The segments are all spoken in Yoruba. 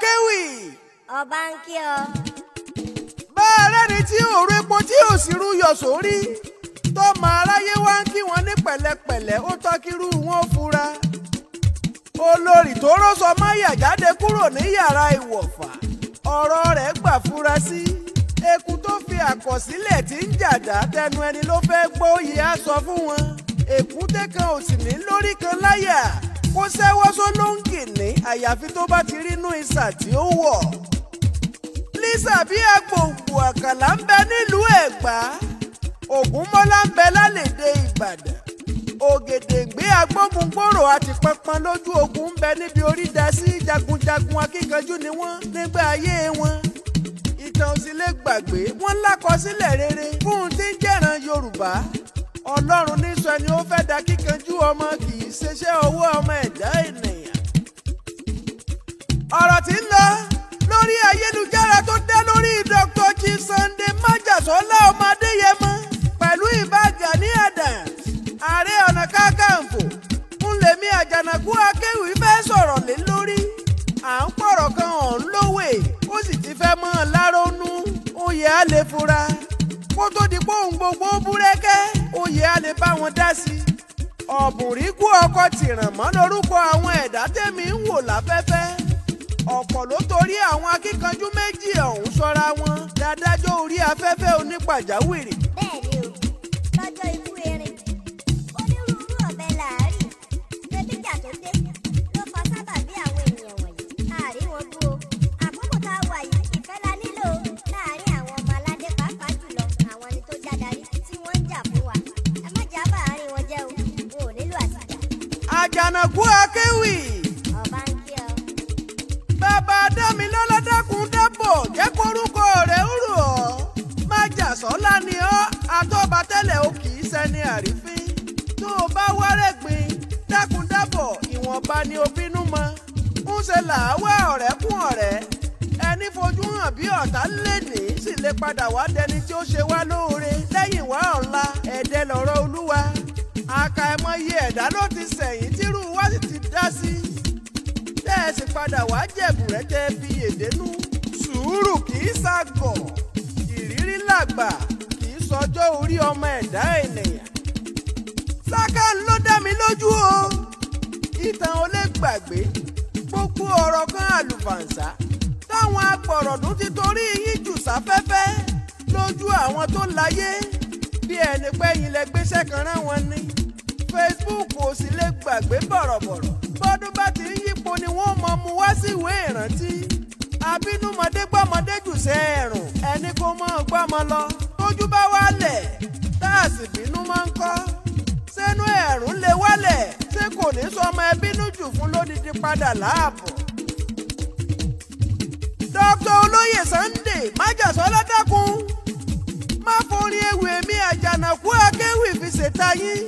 akéwì. ọba ń kí ọ. bá a rẹ́ni tí òru epo tí ò sì rú yọ sórí tọ́mọ aráyé wá ń kí wọn ní pẹ̀lẹ́pẹ̀lẹ́ ó tọ́ kírú wọn fura. olórí tó rọ́ṣọ máyà jáde kúrò ní yàrá ìwọ̀fà ọ̀rọ̀ rẹ̀ gbà fura sí. eku tó fi àkọsílẹ̀ tí ń jàdá tẹnu ẹni ló fẹ́ gbọ́ òye á sọ fún wọn. èkúté kan ò sì ní lórí kan láyà kó sẹ́wọ́ sólóńgì ní àyàfi tó bá ti rínú isà tí ó wọ̀. lísà bí agbòǹgbò àkàlà ń bẹ nílùú Ẹ̀gbá Ògúnmọ́lá ń bẹ lálèdè Ìbàdàn ògèdèǹgbé agbógungbòrò àti pọnpọn lójú ogun ń bẹ níbi orí dá sí jagunjagun akíkanjú ni wọ́n nígbà ayé wọn. ìtàn ò sì lè gbàgbé wọ́n lákọsílẹ̀ rere fún un tí ń jẹ́ràn Yorùbá. Ọlọ́run ní sọ ẹni ó fẹ́ da kíkanjú ọmọ kì í ṣeṣẹ́ ọwọ́ ọmọ ẹ̀dá ènìyàn. ọ̀rọ̀ tí ń lọ lórí ayélujára tó dá lórí Dr. G. Sunday Májàsọ́lá ọmọ Adéyẹmọ pẹ̀lú ìbá Gani Ààrẹ Ọ̀nà Kakanfò ńlẹ̀mí Àjànàkú Akéwì fẹ́ sọ̀rọ̀ lé lórí. à ń pọ̀rọ̀ kan ọ̀hún lówè ó sì ti fẹ́ mọ́ ọ lárónú oyè á lè fura kó tó di pé òun gbogbo búrẹ́kẹ́ oyè á lè bá wọn dá sí i. ọ̀bùnríkù ọkọ̀ tìràn mọ́ lórúkọ àwọn ẹ̀dá tẹ̀mí ń wò láfẹ́fẹ́. ọ̀pọ̀ ló torí àwọn akíkanjú méjì ọ̀hún sọ́ra wọn dádájọ́ orí afẹ́fẹ́ onípàjáwìrì. bẹ́ẹ̀ni o lọ́jọ́ ikú erin onírúurú ọ̀bẹ làárí débìjà tó dé ló fa sábàbí àwọn ènìyàn wọ̀nyí àárín wọn bú o. àkókò tá a wà yìí ìfẹ́ la nílò láàárín àwọn ọmọ aládé pàápàá jùlọ àwọn ẹni tó jádarí tí wọ́n ń jà fún wa. ẹ má jà bá àárín wọn jẹ́ o wọn ò nílò àtìjà. Àjànàkú Akéwì. ọba ń kí ọ. bàbá Dámilọ́lá dákun dábọ̀ jẹ́ kórúkọ rẹ̀ ń rò ọ́. Májàsọ́lá ni ọ́ àtọ́ba tẹ́lẹ̀ ó kì í ṣẹni àrífín. tó o bá wárẹ̀ gbin dákun dábọ̀ ìwọ̀nba ni o bínú mọ́. ń ṣe làáwá ọ̀rẹ́ kún ọ̀rẹ́. ẹni fojú hàn bí ọ̀tá lénìí sì lè padà wá dẹni tí ó ṣe wá lóore lẹ́yìn wá ọ̀la ẹ̀dẹ́ lọ̀rọ̀ Olúwa. àkàìmọye ẹ̀dá ló ti sẹ̀yìn tírú wá sì ti dá sí. tẹ́ ẹ sì padà wá jẹ̀bù rẹ̀ tẹ́ fi yèdénú. sùúrù kì í ṣàgọ̀ ìrírí làgbà kì í sọjọ́ orí ọmọ ẹ̀dá ènìyàn. sáká ló dá mi lójú o. ìtàn ò lè gbàgbé gbogbo ọ̀rọ̀ kan àlùfàǹsá táwọn apọ̀rọ̀dún ti torí yín jù sáfẹ́fẹ́ lójú àwọn tó láyé bí ẹni pẹ́yìn lẹ gbéṣẹ́ kan rán wọn ní. Facebook ò sì lè gbàgbé bọ̀rọ̀bọ̀rọ̀ bọ́dún bá ti ń yípo ni wọ́n mọ mu wá sí ìwé ìrántí. abínúmọdé gbọ́mọdé jù sẹ́ ẹ̀rùn ẹni kó mọ́ gbọ́mọ lọ tójú bá wálẹ̀ tá a sì bínú máa ń kọ́. sẹ́nu ẹ̀rùn lè wálẹ̀ ṣé kò ní sọmọ ẹbínú jù fún lódìdí padà láàbọ̀. Dr. Oloye Sunday Májàsọ́lá dákun má forin ewì èmi Àjànàkú Akéwì fi ṣètayín.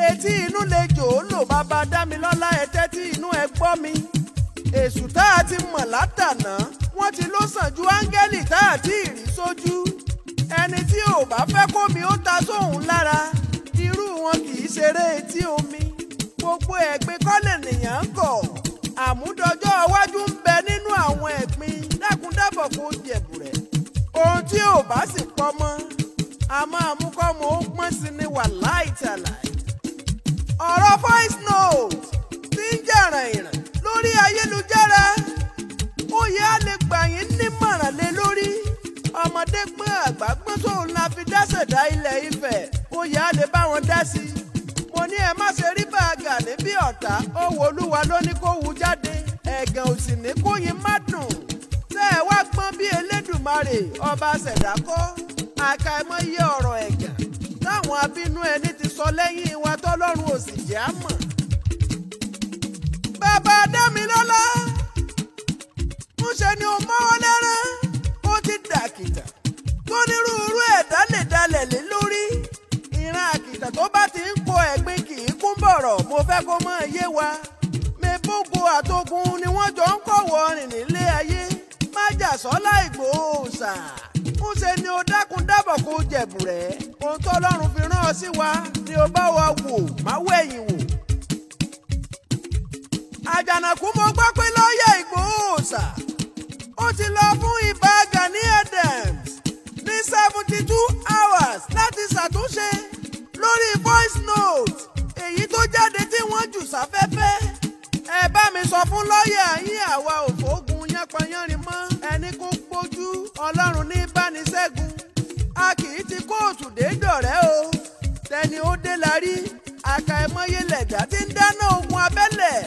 etí inú lè jò ó lò bàbá Dámilọ́lá ẹ̀tẹ́ tí inú ẹ gbọ́ mi. èṣù tá a ti mọ̀ látàná wọ́n ti ló sàn ju áńgẹ́lì tá a ti rí sójú. ẹni tí ò bá fẹ́ kómi ó ta sóhun lára irú wọn kì í ṣeré etí omi. gbogbo ẹ̀gbin kọ́lẹ̀ nìyàn ń kọ̀. àmúdọjọ́ iwájú ń bẹ nínú àwọn ẹ̀gbin dákúndábọ̀ kó jẹ̀bù rẹ̀. ohun tí ò bá sì pọ̀ mọ́ a máa mú kọ́mọ ó pọ́n sí ni wàláì tàláì. ọ̀rọ̀ voice note ti ń jà ràìnràn lórí ayélujára. oyè á lè gbà yín nímọ̀ràn lé lórí. ọmọdé gbọ́n àgbà gbọ́n tóun la fi dáṣẹ̀dá ilẹ̀ Ifẹ̀ oyè á lè bá wọn dá sí i. mo ní ẹ má ṣe rí bá Gani bí ọ̀tá ó wo Olúwa ló ní kó wu jáde ẹ̀gàn ò sì ní kóyin má dùn. tẹ́ ẹ wá gbọ́n bí Elédùmarè ọba ṣẹ̀dá kọ́ àkàìmọye ọ̀rọ̀ ẹ̀gàn táwọn abínú ẹni ti sọ lẹ́yìn wa tọ́lọ́run ò sì jẹ́ àmọ̀. bàbá Dámilọ́lá ń ṣe ni ó mọ́wọ́ lẹ́rán ó ti dàkìtà tó nírúurú ẹ̀dá lè dalẹ̀ lé lórí. ìran àkìtà tó bá ti ń kó ẹ̀gbin kì í kún bọ̀rọ̀ mo fẹ́ kó mọ́ yé wa. mẹ́bùkù àtòkùn ni wọ́n jọ ń kọ̀wọ́ rìn nílé ayé. Májàsọ́lá Ìgbòho ṣà ń ṣe ni ó dákun dábọ̀ kó jẹ̀bù rẹ̀. ohun tọ́lọ́run fi rán ọ sí wa ni ó bá wa wò má wẹ̀yìn wò. Àjànàkú mo gbọ́ pé lọ́ọ̀yà Ìgbòho ṣà ó ti lọ fún ibà Gani Adams ní 72 hours láti ṣàtúnṣe lórí voice note èyí tó jáde tí wọ́n jù sáfẹ́fẹ́. ẹ bá mi sọ fún lọ́ọ̀yà yín àwa ò fòógun yánpọnyánrin mọ́ ẹni kó gbójú Ọlọ́run ní bániṣẹ́gun. A kì í ti kóòtù dé dọ̀rẹ́ o tẹni ó dé la rí àkàìmọye lẹ̀dá tí ń dáná ogun abẹ́lẹ̀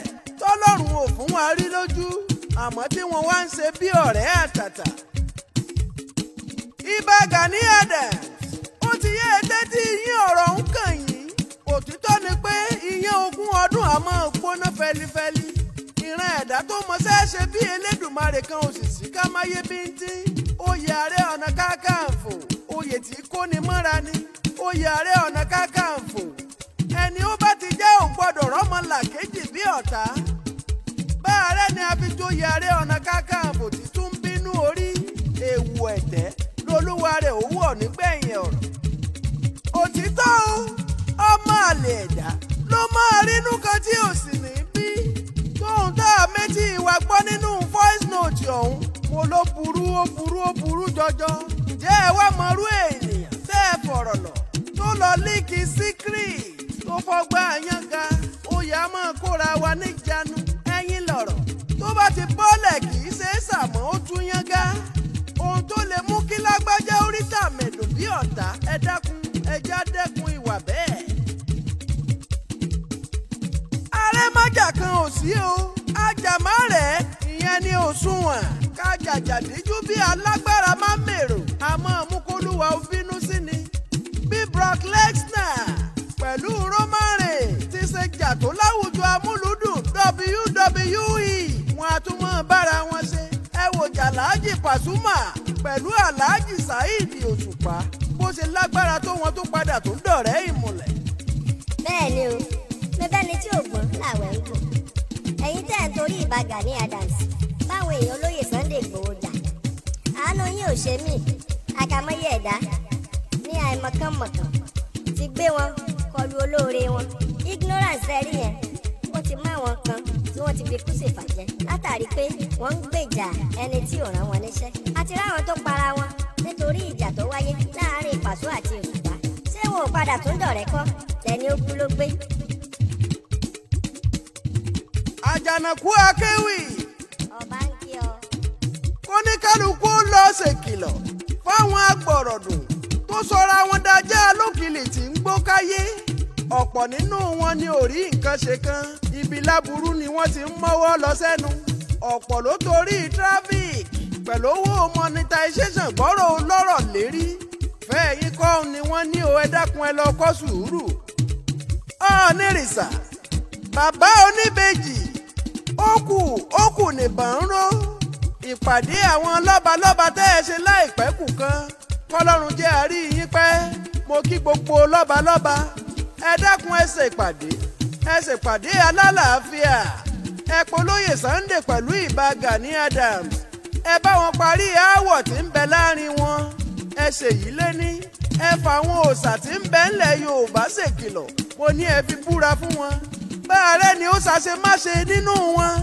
tọ́lọ́run ò fún wa rí lójú àmọ́ tí wọ́n wá ń ṣe bí ọ̀rẹ́ àtàtà. ibà Gani Adams ó ti yé tẹ́tí yín ọ̀rọ̀ ń kàn yín. òtítọ́ ni pé ìyẹn ogún ọdún àmọ́ gbóná fẹlifẹli. ìran ẹ̀dá tó mọṣẹ́ ṣe bí Elédùmarè kan òṣìṣì ká máyé bíntín. oyè Ààrẹ Ọ̀nà Kakanfò oyè tí kò ní mọ́ra ni. oyè Ààrẹ Ọ̀nà Kakanfò ẹni ó bá ti jẹ́ ò gbọ́dọ̀ rọ́mọlàkejì bí ọ̀tá. bá ààrẹ ni a fi joyè Ààrẹ Ọ̀nà Kakanfò tí tún bínú orí èèwù ẹ̀tẹ́ lolúwa rẹ̀ ò wọ̀ nígbẹ̀yìn ọ̀rọ̀. òtítọ́ o ọmọ àlè ẹ̀dá ló máa rínú kan tí ò sì ní bí. tóun tá a méjì ìwà gbọ́ nínú voice note ọ̀hún mo ló burú ó burú ó burú jọjọ. ǹjẹ́ ẹ wá mọrú ènìyàn tẹ́ ẹ fọ̀rọ̀ lọ tó lọ líìkì secret tó fọgbà yánga oyè á máa kóra wa níjànú. ẹ̀yin lọ̀rọ̀ tó bá ti bọ́lẹ̀ kì í ṣe é sàmọ́ ó tún yánga. ohun tó lè mú kí lágbájá oríta mẹ̀dùn bí ọ̀tá ẹ dákun ẹja dẹ́kun ìwà bẹ́ẹ̀. ààrẹ májà kan ò sí o ajàmá rẹ̀ ìyẹn ni òṣùwọ̀n kájàjàdíjú bí alágbára máa mèrò àmọ́ mú-kólúwa ó bínú sí ni. bí Brock Lesnar pẹ̀lú Roman Reigns ti ṣe jà tó láwùjọ amúlùdùn WWE wọn a tún mọ́ bára wọn ṣe. ẹ wò jàlájì Pasuma pẹ̀lú Alhaji Saheed Òṣùpá bó ṣe lágbára tó wọn tó padà tó dọ̀rẹ́ ìmùlẹ̀. bẹ́ẹ̀ ni o mẹ́bẹ́ni tí ò gbọ́n làwẹ̀ ń gùn. ẹ̀yin tẹ́ ẹ̀ ń torí ìbà Gani Adams báwọn èèyàn olóyè Sunday Igboho jà. àánú yín ò ṣe mí àkàmọ́yé ẹ̀dá ní àìmọ̀kànmọ̀kàn ti gbé wọn kọlu olóore wọn. ignorance ẹ rí yẹn wọ́n ti má wọn kan tí wọ́n ti fi kú sí ìfàjẹ́ látàrí pé wọ́n ń gbèjà ẹni tí ò rán wọn níṣẹ́. àti ráwọn tó para wọn nítorí ìjà tó wáyé láàárín Pàṣọ àti Òṣùpá. ṣé wọn ò padà tún dọ̀rẹ́ kọ́ tẹni ó kú ló gbé. àjànàkú akéwì ọba ń kí ọ. kóníkálukú lọ ṣèkìlọ̀ fáwọn agbọ̀rọ̀dùn tó sọra wọn dájá lókìlì tí ń gbó káyé. ọ̀pọ̀ nínú wọn ni ò rí nǹkan ṣe kan ibi láburú ni wọ́n ti ń mọ́wọ́ lọ sẹ́nu. ọ̀pọ̀ ló torí traffic pẹ̀lú owó monetization gbọ́rọ̀ olọ́rọ̀ lérí. fẹ́ẹ̀ yín kọ́ ni wọ́n ní o ẹ dákun ẹ lọ kọ́ sùúrù. ọ̀nìrìsà bàbá oníbejì ó kù nìbọn ń ró. ìpàdé àwọn lọ́balọ́ba tẹ́ ẹ ṣe láìpẹ́ kù kan kọ́lọ́run jẹ́ àrí yín pẹ́. mo kí gbogbo lọ́balọ́ba ẹ dákun ẹ ṣèpàdé alálàáfíà. ẹ polóyè Sunday pẹ̀lú ìbà Gani Adams ẹ bá wọn parí aáwọ̀ tí ń bẹ láàrin wọn. ẹ ṣèyí léní ẹ fàwọn òòṣà tí ń bẹ ńlẹ̀ Yorùbá ṣèkìlọ̀ mo ní ẹ fi búra fún wọn. bá ààrẹ ni ó ṣàṣemáṣe nínú wọn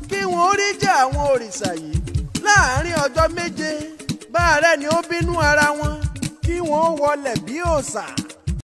kí wọn ó rí jà àwọn òrìṣà yìí láàrin ọjọ́ 7. bá ààrẹ ni ó bínú ara wọn kí wọn ó wọlẹ̀ bí òòṣà.